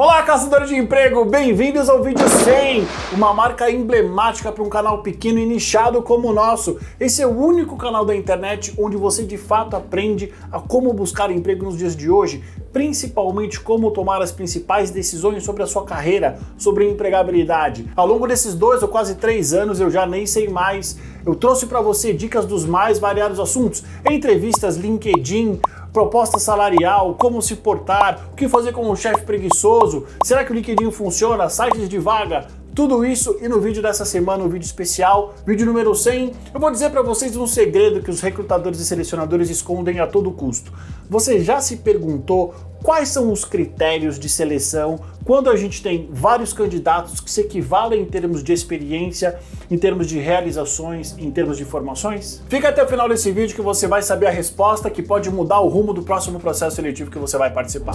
Olá, caçadores de emprego, bem-vindos ao vídeo 100, uma marca emblemática para um canal pequeno e nichado como o nosso. Esse é o único canal da internet onde você de fato aprende a como buscar emprego nos dias de hoje, principalmente como tomar as principais decisões sobre a sua carreira, sobre empregabilidade. Ao longo desses 2 ou quase 3 anos, eu já nem sei mais, eu trouxe para você dicas dos mais variados assuntos, entrevistas, LinkedIn, proposta salarial, como se portar, o que fazer com um chefe preguiçoso, será que o LinkedIn funciona, sites de vaga, tudo isso. E no vídeo dessa semana, um vídeo especial, vídeo número 100, eu vou dizer para vocês um segredo que os recrutadores e selecionadores escondem a todo custo. Você já se perguntou quais são os critérios de seleção quando a gente tem vários candidatos que se equivalem em termos de experiência, em termos de realizações, em termos de formações? Fica até o final desse vídeo que você vai saber a resposta que pode mudar o rumo do próximo processo seletivo que você vai participar.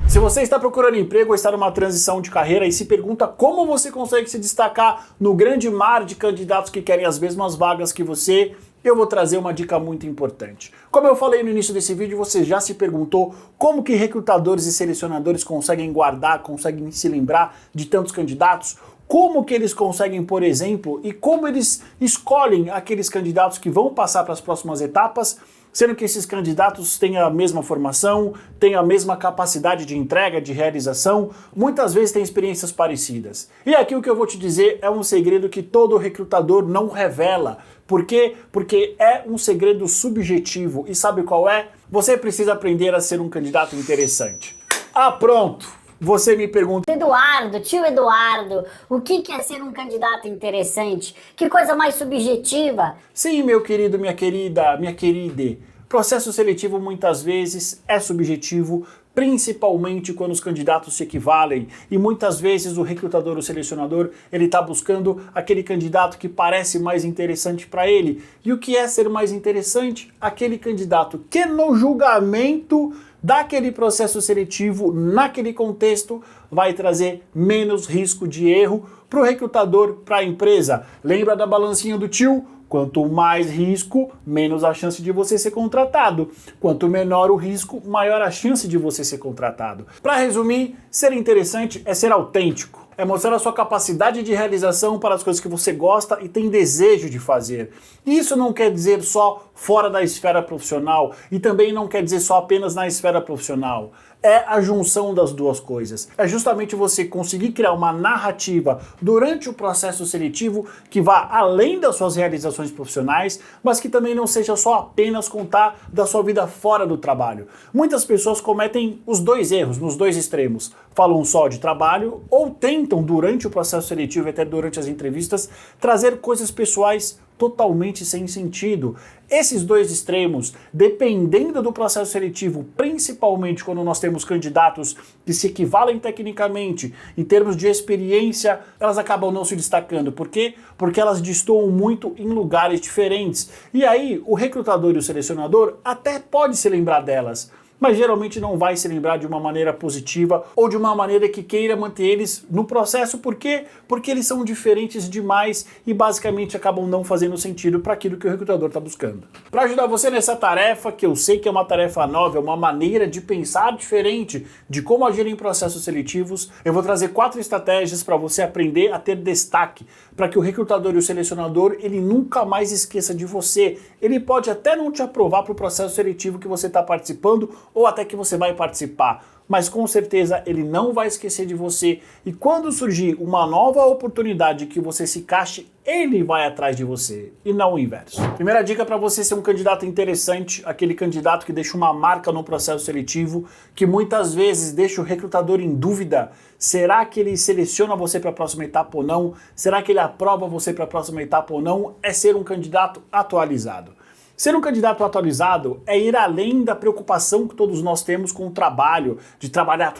Se você está procurando emprego ou está numa transição de carreira e se pergunta como você consegue se destacar no grande mar de candidatos que querem as mesmas vagas que você, eu vou trazer uma dica muito importante. Como eu falei no início desse vídeo, você já se perguntou como que recrutadores e selecionadores conseguem guardar, conseguem se lembrar de tantos candidatos? Como que eles conseguem, por exemplo, e como eles escolhem aqueles candidatos que vão passar para as próximas etapas, sendo que esses candidatos têm a mesma formação, têm a mesma capacidade de entrega, de realização, muitas vezes têm experiências parecidas. E aqui o que eu vou te dizer é um segredo que todo recrutador não revela. Por quê? Porque é um segredo subjetivo. E sabe qual é? Você precisa aprender a ser um candidato interessante. Ah, pronto! Você me pergunta: Eduardo, tio Eduardo, o que é ser um candidato interessante? Que coisa mais subjetiva. Sim, meu querido, minha querida, minha querida. Processo seletivo muitas vezes é subjetivo, principalmente quando os candidatos se equivalem. E muitas vezes o recrutador, o selecionador, ele está buscando aquele candidato que parece mais interessante para ele. E o que é ser mais interessante? Aquele candidato que no julgamento daquele processo seletivo, naquele contexto, vai trazer menos risco de erro para o recrutador, para a empresa. Lembra da balancinha do tio? Quanto mais risco, menos a chance de você ser contratado. Quanto menor o risco, maior a chance de você ser contratado. Para resumir, ser interessante é ser autêntico. É mostrar a sua capacidade de realização para as coisas que você gosta e tem desejo de fazer. Isso não quer dizer só fora da esfera profissional e também não quer dizer só apenas na esfera profissional. É a junção das duas coisas. É justamente você conseguir criar uma narrativa durante o processo seletivo que vá além das suas realizações profissionais, mas que também não seja só apenas contar da sua vida fora do trabalho. Muitas pessoas cometem os dois erros, nos dois extremos. Falam só de trabalho ou tentam, durante o processo seletivo e até durante as entrevistas, trazer coisas pessoais totalmente sem sentido. Esses dois extremos, dependendo do processo seletivo, principalmente quando nós temos candidatos que se equivalem tecnicamente, em termos de experiência, elas acabam não se destacando. Por quê? Porque elas destoam muito em lugares diferentes. E aí, o recrutador e o selecionador até pode se lembrar delas, mas geralmente não vai se lembrar de uma maneira positiva ou de uma maneira que queira manter eles no processo. Por quê? Porque eles são diferentes demais e basicamente acabam não fazendo sentido para aquilo que o recrutador está buscando. Para ajudar você nessa tarefa, que eu sei que é uma tarefa nova, é uma maneira de pensar diferente de como agir em processos seletivos, eu vou trazer 4 estratégias para você aprender a ter destaque, para que o recrutador e o selecionador ele nunca mais esqueça de você. Ele pode até não te aprovar para o processo seletivo que você está participando ou até que você vai participar, mas com certeza ele não vai esquecer de você e quando surgir uma nova oportunidade que você se encaixe, ele vai atrás de você e não o inverso. Primeira dica para você ser um candidato interessante, aquele candidato que deixa uma marca no processo seletivo, que muitas vezes deixa o recrutador em dúvida. Será que ele seleciona você para a próxima etapa ou não? Será que ele aprova você para a próxima etapa ou não? É ser um candidato atualizado. Ser um candidato atualizado é ir além da preocupação que todos nós temos com o trabalho, de trabalhar,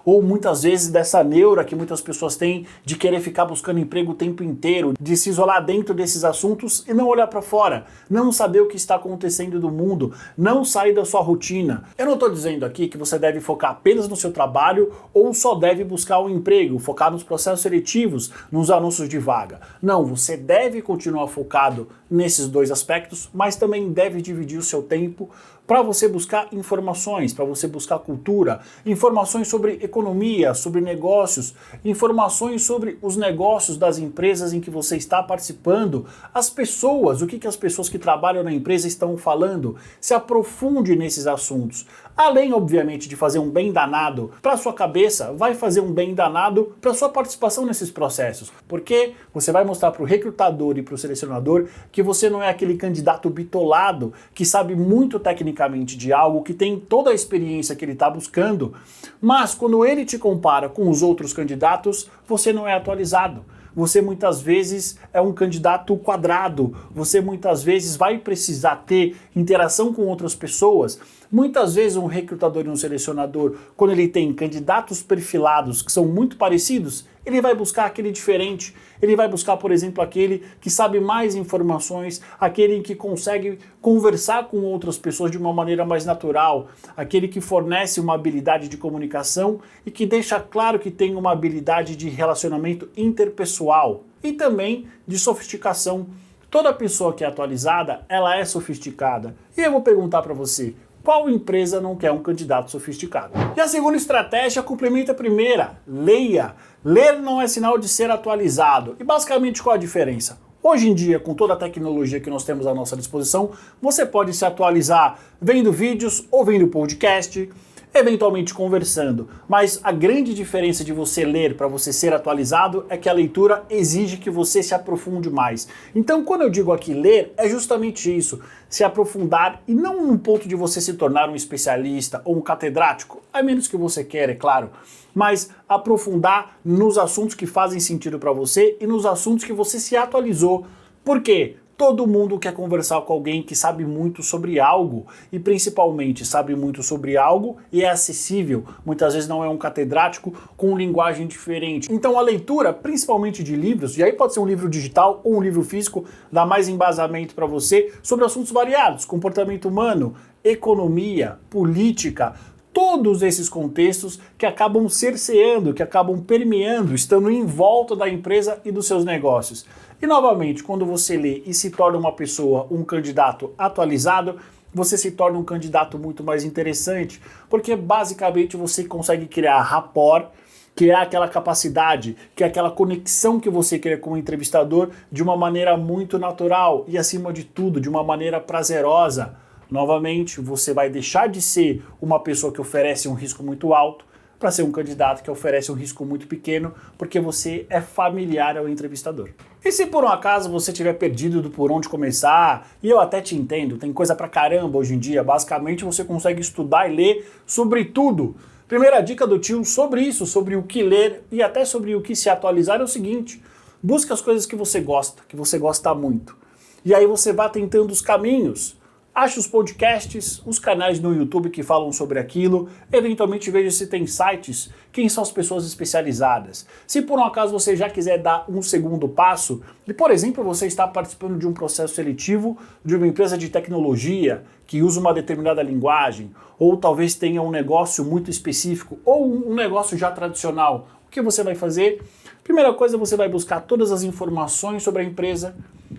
ou muitas vezes dessa neura que muitas pessoas têm de querer ficar buscando emprego o tempo inteiro, de se isolar dentro desses assuntos e não olhar para fora, não saber o que está acontecendo no mundo, não sair da sua rotina. Eu não estou dizendo aqui que você deve focar apenas no seu trabalho ou só deve buscar um emprego, focar nos processos seletivos, nos anúncios de vaga. Não, você deve continuar focado nesses dois aspectos. aspectos, mas também deve dividir o seu tempo para você buscar informações, para você buscar cultura, informações sobre economia, sobre negócios, informações sobre os negócios das empresas em que você está participando, as pessoas, o que as pessoas que trabalham na empresa estão falando, se aprofunde nesses assuntos. Além, obviamente, de fazer um bem danado para sua cabeça, vai fazer um bem danado para sua participação nesses processos, porque você vai mostrar para o recrutador e para o selecionador que você não é aquele candidato bitolado que sabe muito tecnicamente de algo, que tem toda a experiência que ele está buscando, mas quando ele te compara com os outros candidatos, você não é atualizado. Você muitas vezes é um candidato quadrado, você muitas vezes vai precisar ter interação com outras pessoas. Muitas vezes um recrutador e um selecionador, quando ele tem candidatos perfilados que são muito parecidos, ele vai buscar aquele diferente. Ele vai buscar, por exemplo, aquele que sabe mais informações, aquele que consegue conversar com outras pessoas de uma maneira mais natural, aquele que fornece uma habilidade de comunicação e que deixa claro que tem uma habilidade de relacionamento interpessoal e também de sofisticação. Toda pessoa que é atualizada, ela é sofisticada. E eu vou perguntar para você, qual empresa não quer um candidato sofisticado? E a segunda estratégia complementa a primeira. Leia. Ler não é sinal de ser atualizado. E basicamente qual a diferença? Hoje em dia, com toda a tecnologia que nós temos à nossa disposição, você pode se atualizar vendo vídeos ou vendo podcast, eventualmente conversando. Mas a grande diferença de você ler para você ser atualizado é que a leitura exige que você se aprofunde mais. Então, quando eu digo aqui ler, é justamente isso, se aprofundar e não num ponto de você se tornar um especialista ou um catedrático, a menos que você queira, é claro, mas aprofundar nos assuntos que fazem sentido para você e nos assuntos que você se atualizou. Por quê? Todo mundo quer conversar com alguém que sabe muito sobre algo e principalmente sabe muito sobre algo e é acessível. Muitas vezes não é um catedrático com linguagem diferente. Então a leitura, principalmente de livros, e aí pode ser um livro digital ou um livro físico, dá mais embasamento para você sobre assuntos variados, comportamento humano, economia, política, todos esses contextos que acabam cerceando, que acabam permeando, estando em volta da empresa e dos seus negócios. E novamente, quando você lê e se torna uma pessoa, um candidato atualizado, você se torna um candidato muito mais interessante, porque basicamente você consegue criar rapport, que é aquela capacidade, que é aquela conexão que você cria com o entrevistador de uma maneira muito natural e, acima de tudo, de uma maneira prazerosa. Novamente, você vai deixar de ser uma pessoa que oferece um risco muito alto para ser um candidato que oferece um risco muito pequeno, porque você é familiar ao entrevistador. E se por um acaso você tiver perdido do por onde começar, e eu até te entendo, tem coisa pra caramba hoje em dia, basicamente você consegue estudar e ler sobre tudo. Primeira dica do tio sobre isso, sobre o que ler e até sobre o que se atualizar é o seguinte: busca as coisas que você gosta muito. E aí você vai tentando os caminhos. Ache os podcasts, os canais no YouTube que falam sobre aquilo, eventualmente veja se tem sites, quem são as pessoas especializadas. Se por um acaso você já quiser dar um segundo passo, e por exemplo você está participando de um processo seletivo de uma empresa de tecnologia que usa uma determinada linguagem, ou talvez tenha um negócio muito específico, ou um negócio já tradicional, o que você vai fazer? Primeira coisa, você vai buscar todas as informações sobre a empresa,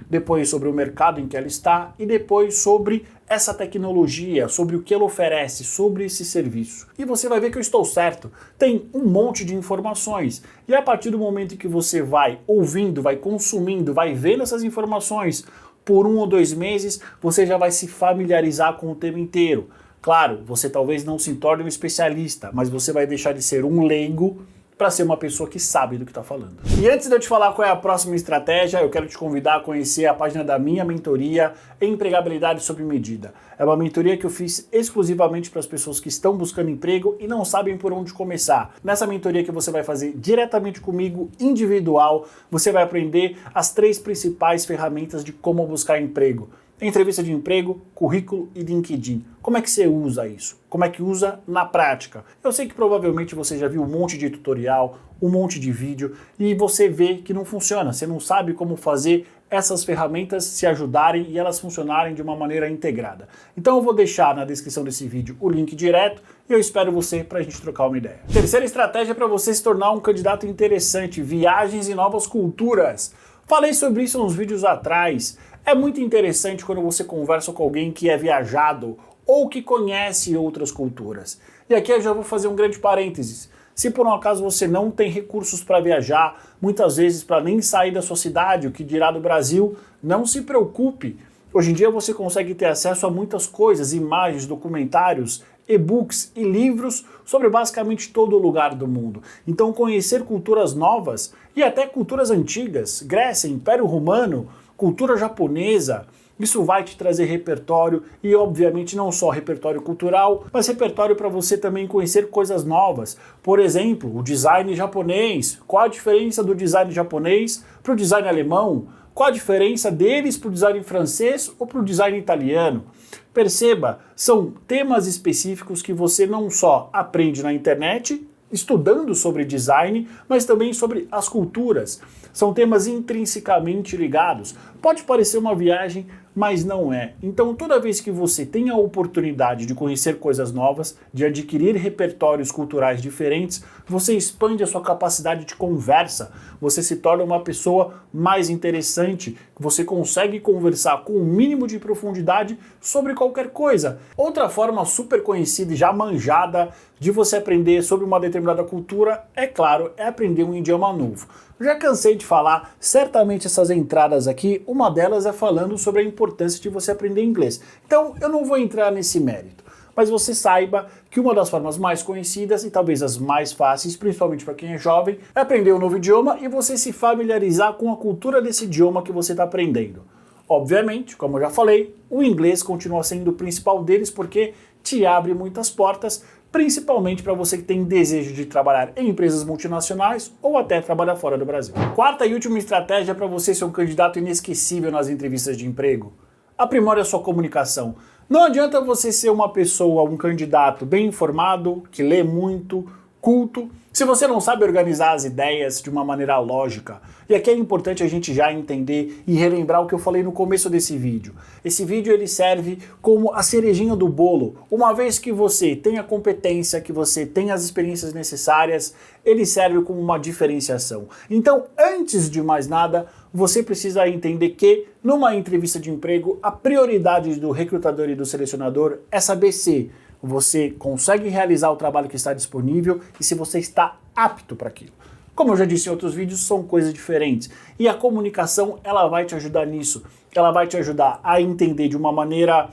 depois sobre o mercado em que ela está e depois sobre essa tecnologia, sobre o que ela oferece, sobre esse serviço. E você vai ver que eu estou certo. Tem um monte de informações. E a partir do momento em que você vai ouvindo, vai consumindo, vai vendo essas informações por 1 ou 2 meses, você já vai se familiarizar com o tema inteiro. Claro, você talvez não se torne um especialista, mas você vai deixar de ser um leigo para ser uma pessoa que sabe do que está falando. E antes de eu te falar qual é a próxima estratégia, eu quero te convidar a conhecer a página da minha mentoria Empregabilidade sob Medida. É uma mentoria que eu fiz exclusivamente para as pessoas que estão buscando emprego e não sabem por onde começar. Nessa mentoria que você vai fazer diretamente comigo, individual, você vai aprender as 3 principais ferramentas de como buscar emprego. Entrevista de emprego, currículo e LinkedIn. Como é que você usa isso? Como é que usa na prática? Eu sei que provavelmente você já viu um monte de tutorial, um monte de vídeo e você vê que não funciona. Você não sabe como fazer essas ferramentas se ajudarem e elas funcionarem de uma maneira integrada. Então eu vou deixar na descrição desse vídeo o link direto e eu espero você para a gente trocar uma ideia. Terceira estratégia para você se tornar um candidato interessante: viagens e novas culturas. Falei sobre isso uns vídeos atrás. É muito interessante quando você conversa com alguém que é viajado ou que conhece outras culturas. E aqui eu já vou fazer um grande parênteses. Se por um acaso você não tem recursos para viajar, muitas vezes para nem sair da sua cidade, o que dirá do Brasil, não se preocupe. Hoje em dia você consegue ter acesso a muitas coisas, imagens, documentários, e-books e livros sobre basicamente todo lugar do mundo. Então conhecer culturas novas e até culturas antigas, Grécia, Império Romano, cultura japonesa, isso vai te trazer repertório e, obviamente, não só repertório cultural, mas repertório para você também conhecer coisas novas. Por exemplo, o design japonês. Qual a diferença do design japonês para o design alemão? Qual a diferença deles para o design francês ou para o design italiano? Perceba, são temas específicos que você não só aprende na internet, estudando sobre design, mas também sobre as culturas. São temas intrinsecamente ligados. Pode parecer uma viagem, mas não é. Então, toda vez que você tem a oportunidade de conhecer coisas novas, de adquirir repertórios culturais diferentes, você expande a sua capacidade de conversa, você se torna uma pessoa mais interessante, você consegue conversar com um mínimo de profundidade sobre qualquer coisa. Outra forma super conhecida e já manjada de você aprender sobre uma determinada cultura, é claro, é aprender um idioma novo. Já cansei de falar, certamente essas entradas aqui, uma delas é falando sobre a importância de você aprender inglês. Então eu não vou entrar nesse mérito, mas você saiba que uma das formas mais conhecidas e talvez as mais fáceis, principalmente para quem é jovem, é aprender um novo idioma e você se familiarizar com a cultura desse idioma que você está aprendendo. Obviamente, como eu já falei, o inglês continua sendo o principal deles porque te abre muitas portas, principalmente para você que tem desejo de trabalhar em empresas multinacionais ou até trabalhar fora do Brasil. Quarta e última estratégia para você ser um candidato inesquecível nas entrevistas de emprego: aprimore a sua comunicação. Não adianta você ser uma pessoa, um candidato bem informado, que lê muito, culto, se você não sabe organizar as ideias de uma maneira lógica. E aqui é importante a gente já entender e relembrar o que eu falei no começo desse vídeo. Esse vídeo ele serve como a cerejinha do bolo. Uma vez que você tem a competência, que você tem as experiências necessárias, ele serve como uma diferenciação. Então, antes de mais nada, você precisa entender que, numa entrevista de emprego, a prioridade do recrutador e do selecionador é saber se você consegue realizar o trabalho que está disponível e se você está apto para aquilo. Como eu já disse em outros vídeos, são coisas diferentes. E a comunicação, ela vai te ajudar nisso. Ela vai te ajudar a entender de uma maneira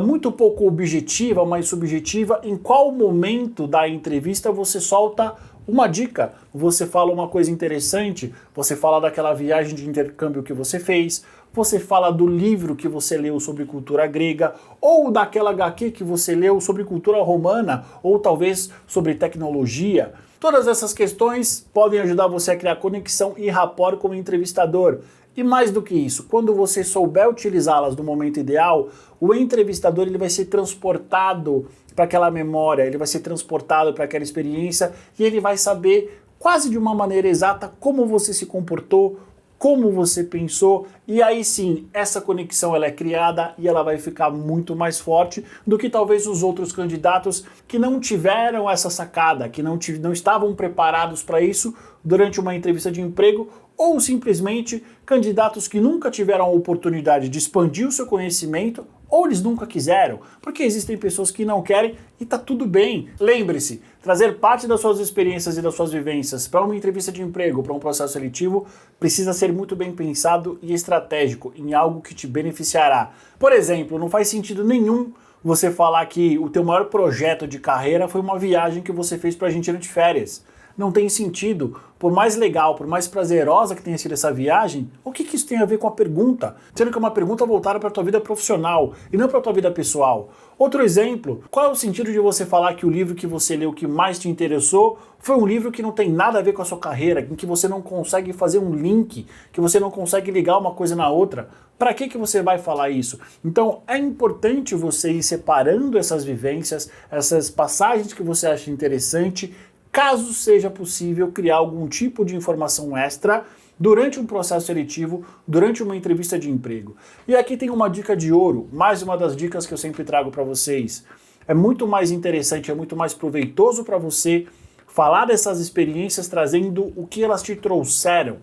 muito pouco objetiva, mas subjetiva, em qual momento da entrevista você solta uma dica, você fala uma coisa interessante, você fala daquela viagem de intercâmbio que você fez, você fala do livro que você leu sobre cultura grega, ou daquela HQ que você leu sobre cultura romana, ou talvez sobre tecnologia. Todas essas questões podem ajudar você a criar conexão e rapport com o entrevistador. E mais do que isso, quando você souber utilizá-las no momento ideal, o entrevistador ele vai ser transportado para aquela memória, ele vai ser transportado para aquela experiência e ele vai saber quase de uma maneira exata como você se comportou, como você pensou, e aí sim, essa conexão ela é criada e ela vai ficar muito mais forte do que talvez os outros candidatos que não tiveram essa sacada, que não estavam preparados para isso durante uma entrevista de emprego, ou simplesmente candidatos que nunca tiveram a oportunidade de expandir o seu conhecimento, ou eles nunca quiseram, porque existem pessoas que não querem e tá tudo bem. Lembre-se, trazer parte das suas experiências e das suas vivências para uma entrevista de emprego, para um processo seletivo, precisa ser muito bem pensado e estratégico em algo que te beneficiará. Por exemplo, não faz sentido nenhum você falar que o teu maior projeto de carreira foi uma viagem que você fez para a Argentina de férias. Não tem sentido, por mais legal, por mais prazerosa que tenha sido essa viagem, o que isso tem a ver com a pergunta? Sendo que é uma pergunta voltada para a tua vida profissional e não para a tua vida pessoal. Outro exemplo, qual é o sentido de você falar que o livro que você leu que mais te interessou foi um livro que não tem nada a ver com a sua carreira, em que você não consegue fazer um link, que você não consegue ligar uma coisa na outra? Para que você vai falar isso? Então é importante você ir separando essas vivências, essas passagens que você acha interessante, caso seja possível criar algum tipo de informação extra durante um processo seletivo, durante uma entrevista de emprego. E aqui tem uma dica de ouro, mais uma das dicas que eu sempre trago para vocês. É muito mais interessante, é muito mais proveitoso para você falar dessas experiências trazendo o que elas te trouxeram,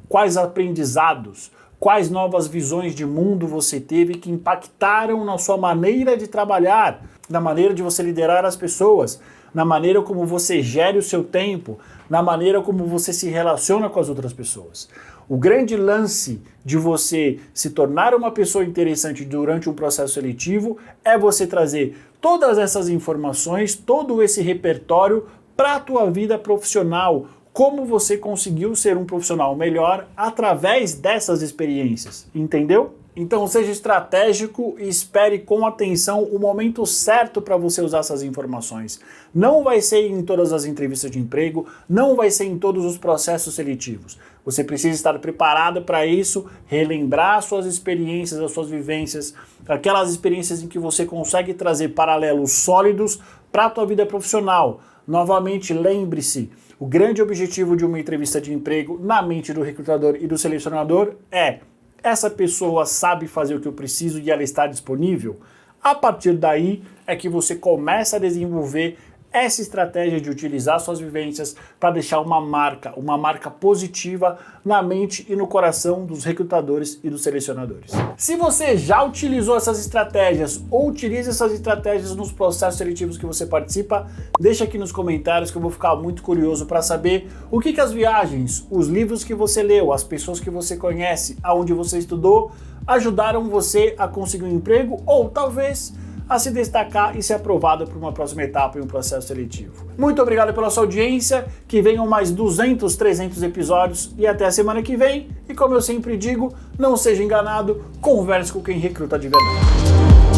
quais aprendizados, Quais novas visões de mundo você teve que impactaram na sua maneira de trabalhar, na maneira de você liderar as pessoas, na maneira como você gere o seu tempo, na maneira como você se relaciona com as outras pessoas. O grande lance de você se tornar uma pessoa interessante durante um processo seletivo é você trazer todas essas informações, todo esse repertório para a tua vida profissional. Como você conseguiu ser um profissional melhor através dessas experiências, entendeu? Então seja estratégico e espere com atenção o momento certo para você usar essas informações. Não vai ser em todas as entrevistas de emprego, não vai ser em todos os processos seletivos. Você precisa estar preparado para isso, relembrar suas experiências, as suas vivências, aquelas experiências em que você consegue trazer paralelos sólidos para a tua vida profissional. Novamente, lembre-se, o grande objetivo de uma entrevista de emprego na mente do recrutador e do selecionador é: essa pessoa sabe fazer o que eu preciso e ela está disponível? A partir daí é que você começa a desenvolver essa estratégia de utilizar suas vivências para deixar uma marca positiva na mente e no coração dos recrutadores e dos selecionadores. Se você já utilizou essas estratégias ou utiliza essas estratégias nos processos seletivos que você participa, deixa aqui nos comentários que eu vou ficar muito curioso para saber o que as viagens, os livros que você leu, as pessoas que você conhece, aonde você estudou, ajudaram você a conseguir um emprego ou talvez a se destacar e ser aprovado para uma próxima etapa em um processo seletivo. Muito obrigado pela sua audiência, que venham mais 200, 300 episódios e até a semana que vem. E como eu sempre digo, não seja enganado, converse com quem recruta de verdade.